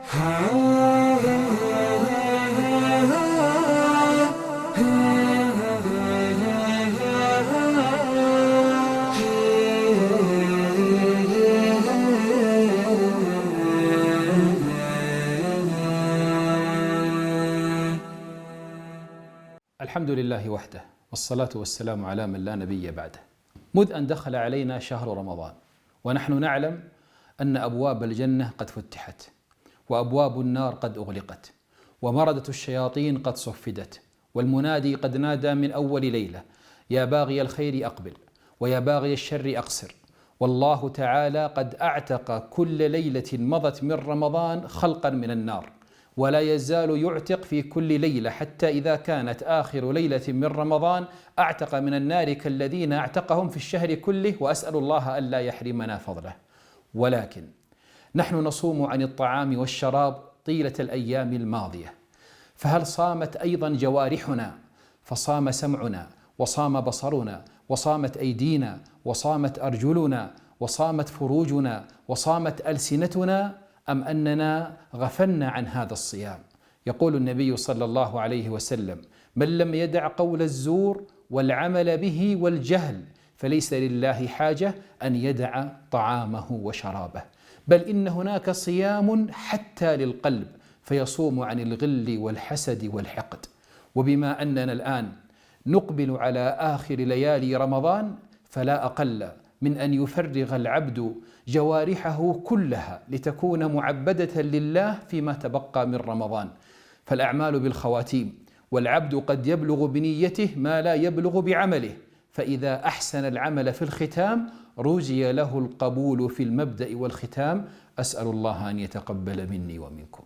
الحمد لله وحده، والصلاة والسلام على من لا نبي بعده. مذ أن دخل علينا شهر رمضان ونحن نعلم أن أبواب الجنة قد فتحت، وأبواب النار قد أغلقت، ومردة الشياطين قد صفدت، والمنادي قد نادى من أول ليلة: يا باغي الخير أقبل، ويا باغي الشر أقصر. والله تعالى قد أعتق كل ليلة مضت من رمضان خلقا من النار، ولا يزال يعتق في كل ليلة، حتى إذا كانت آخر ليلة من رمضان أعتق من النار كالذين أعتقهم في الشهر كله، وأسأل الله ألا يحرمنا فضله. ولكن نحن نصوم عن الطعام والشراب طيلة الأيام الماضية، فهل صامت أيضا جوارحنا؟ فصام سمعنا، وصام بصرنا، وصامت أيدينا، وصامت أرجلنا، وصامت فروجنا، وصامت ألسنتنا، أم أننا غفلنا عن هذا الصيام؟ يقول النبي صلى الله عليه وسلم: من لم يدع قول الزور والعمل به والجهل فليس لله حاجة أن يدع طعامه وشرابه. بل إن هناك صيام حتى للقلب، فيصوم عن الغل والحسد والحقد. وبما أننا الآن نقبل على آخر ليالي رمضان، فلا أقل من أن يفرغ العبد جوارحه كلها لتكون معبدة لله فيما تبقى من رمضان. فالأعمال بالخواتيم، والعبد قد يبلغ بنيته ما لا يبلغ بعمله، فإذا أحسن العمل في الختام رجي له القبول في المبدأ والختام. أسأل الله أن يتقبل مني ومنكم.